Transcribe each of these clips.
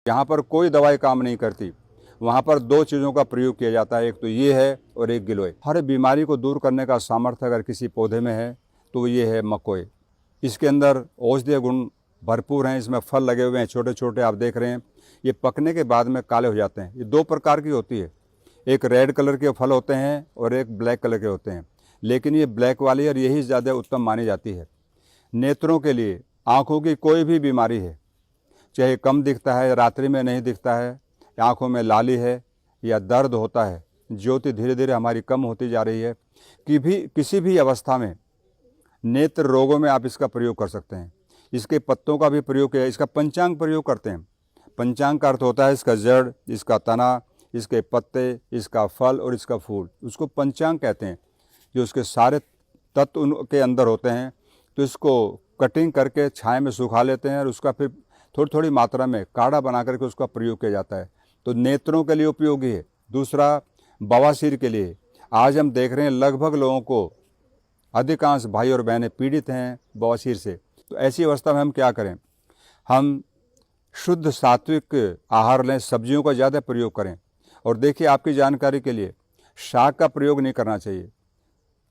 यहाँ पर कोई दवाई काम नहीं करती, वहाँ पर दो चीज़ों का प्रयोग किया जाता है, एक तो ये है और एक गिलोय। हर बीमारी को दूर करने का सामर्थ्य अगर किसी पौधे में है तो ये है मकोय। इसके अंदर औषधीय गुण भरपूर हैं। इसमें फल लगे हुए हैं छोटे छोटे, आप देख रहे हैं। ये पकने के बाद में काले हो जाते हैं। ये दो प्रकार की होती है, एक रेड कलर के फल होते हैं और एक ब्लैक कलर के होते हैं, लेकिन ये ब्लैक वाली और यही ज़्यादा उत्तम मानी जाती है। नेत्रों के लिए, आँखों की कोई भी बीमारी है, चाहे कम दिखता है, रात्रि में नहीं दिखता है, आँखों में लाली है या दर्द होता है, ज्योति धीरे धीरे हमारी कम होती जा रही है, किसी भी अवस्था में नेत्र रोगों में आप इसका प्रयोग कर सकते हैं। इसके पत्तों का भी प्रयोग किया, इसका पंचांग प्रयोग करते हैं। पंचांग का अर्थ होता है इसका जड़, इसका तना, इसके पत्ते, इसका फल और इसका फूल, उसको पंचांग कहते हैं। जो उसके सारे तत्व उनके अंदर होते हैं, तो इसको कटिंग करके छाया में सुखा लेते हैं और उसका फिर थोड़ी थोड़ी मात्रा में काढ़ा बना करके उसका प्रयोग किया जाता है। तो नेत्रों के लिए उपयोगी है। दूसरा, बवासीर के लिए। आज हम देख रहे हैं लगभग लोगों को, अधिकांश भाई और बहनें पीड़ित हैं बवासीर से। तो ऐसी अवस्था में हम क्या करें? हम शुद्ध सात्विक आहार लें, सब्जियों का ज़्यादा प्रयोग करें। और देखिए, आपकी जानकारी के लिए, साग का प्रयोग नहीं करना चाहिए।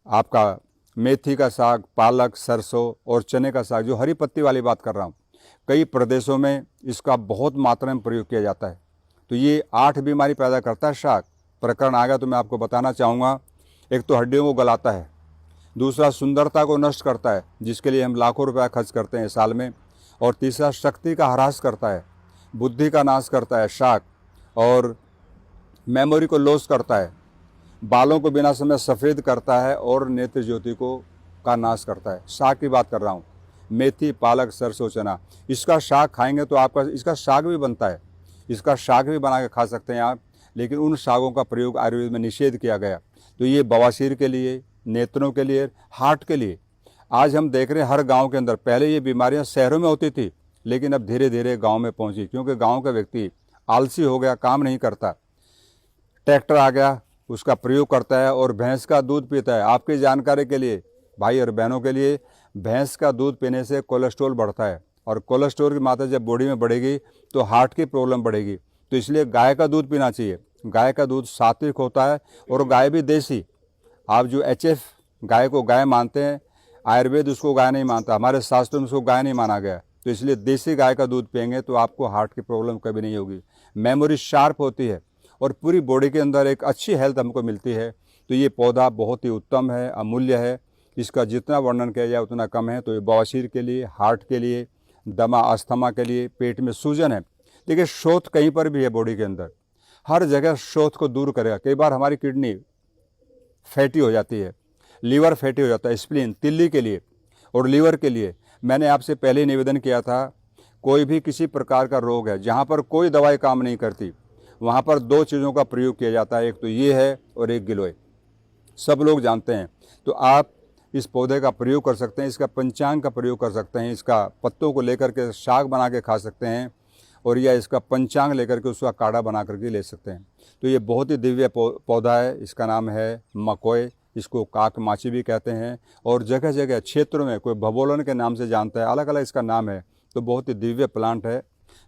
आपका मेथी का साग, पालक, सरसों और चने का साग, जो हरी पत्ती वाली बात कर रहा हूँ, कई प्रदेशों में इसका बहुत मात्रा में प्रयोग किया जाता है। तो ये 8 बीमारी पैदा करता है साग। प्रकरण आ गया तो मैं आपको बताना चाहूँगा। एक तो हड्डियों को गलाता है, दूसरा सुंदरता को नष्ट करता है, जिसके लिए हम लाखों रुपया खर्च करते हैं साल में, और तीसरा शक्ति का ह्रास करता है, बुद्धि का नाश करता है साग, और मेमोरी को लॉस करता है, बालों को बिना समय सफ़ेद करता है और नेत्र ज्योति को का नाश करता है। साग की बात कर रहा हूँ, मेथी, पालक, सरसों, चना। इसका साग खाएंगे तो आपका, इसका साग भी बनता है, इसका साग भी बना के खा सकते हैं आप, लेकिन उन सागों का प्रयोग आयुर्वेद में निषेध किया गया। तो ये बवासीर के लिए, नेत्रों के लिए, हार्ट के लिए। आज हम देख रहे हैं हर गांव के अंदर, पहले ये बीमारियां शहरों में होती थी, लेकिन अब धीरे धीरे गांव में पहुंची, क्योंकि गांव का व्यक्ति आलसी हो गया, काम नहीं करता। ट्रैक्टर आ गया, उसका प्रयोग करता है और भैंस का दूध पीता है। आपकी जानकारी के लिए, भाई और बहनों के लिए, भैंस का दूध पीने से कोलेस्ट्रॉल बढ़ता है, और कोलेस्ट्रॉल की मात्रा जब बॉडी में बढ़ेगी तो हार्ट की प्रॉब्लम बढ़ेगी। तो इसलिए गाय का दूध पीना चाहिए। गाय का दूध सात्विक होता है और गाय भी देसी। आप जो HF गाय को गाय मानते हैं, आयुर्वेद उसको गाय नहीं मानता, हमारे शास्त्रों में उसको गाय नहीं माना गया। तो इसलिए देसी गाय का दूध पिएंगे तो आपको हार्ट की प्रॉब्लम कभी नहीं होगी। मेमोरी शार्प होती है और पूरी बॉडी के अंदर एक अच्छी हेल्थ हमको मिलती है। तो ये पौधा बहुत ही उत्तम है, अमूल्य है। इसका जितना वर्णन किया जाए उतना कम है। तो ये बवासीर के लिए, हार्ट के लिए, दमा, अस्थमा के लिए, पेट में सूजन है। देखिए, शोथ कहीं पर भी है बॉडी के अंदर, हर जगह शोथ को दूर करेगा। कई बार हमारी किडनी फैटी हो जाती है, लीवर फैटी हो जाता है, स्प्लीन, तिल्ली के लिए और लीवर के लिए। मैंने आपसे पहले निवेदन किया था, कोई भी किसी प्रकार का रोग है जहाँ पर कोई दवाई काम नहीं करती, वहाँ पर दो चीज़ों का प्रयोग किया जाता है, एक तो ये है और एक गिलोय। सब लोग जानते हैं। तो आप इस पौधे का प्रयोग कर सकते हैं, इसका पंचांग का प्रयोग कर सकते हैं, इसका पत्तों को लेकर के साग बना के खा सकते हैं, और या इसका पंचांग लेकर के उसका काढ़ा बना करके ले सकते हैं। तो ये बहुत ही दिव्य पौधा है। इसका नाम है मकोय। इसको काक माची भी कहते हैं, और जगह जगह क्षेत्रों में कोई भबोलन के नाम से जानता है, अलग अलग इसका नाम है। तो बहुत ही दिव्य प्लांट है।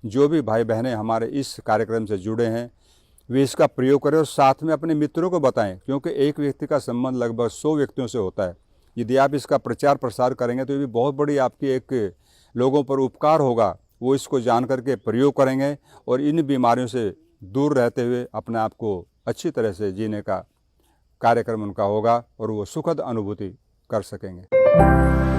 जो भी भाई बहनें हमारे इस कार्यक्रम से जुड़े हैं, वे इसका प्रयोग करें और साथ में अपने मित्रों को बताएं, क्योंकि एक व्यक्ति का संबंध लगभग 100 व्यक्तियों से होता है। यदि आप इसका प्रचार प्रसार करेंगे तो ये भी बहुत बड़ी आपकी एक लोगों पर उपकार होगा। वो इसको जान करके प्रयोग करेंगे और इन बीमारियों से दूर रहते हुए अपने आप को अच्छी तरह से जीने का कार्यक्रम उनका होगा और वो सुखद अनुभूति कर सकेंगे।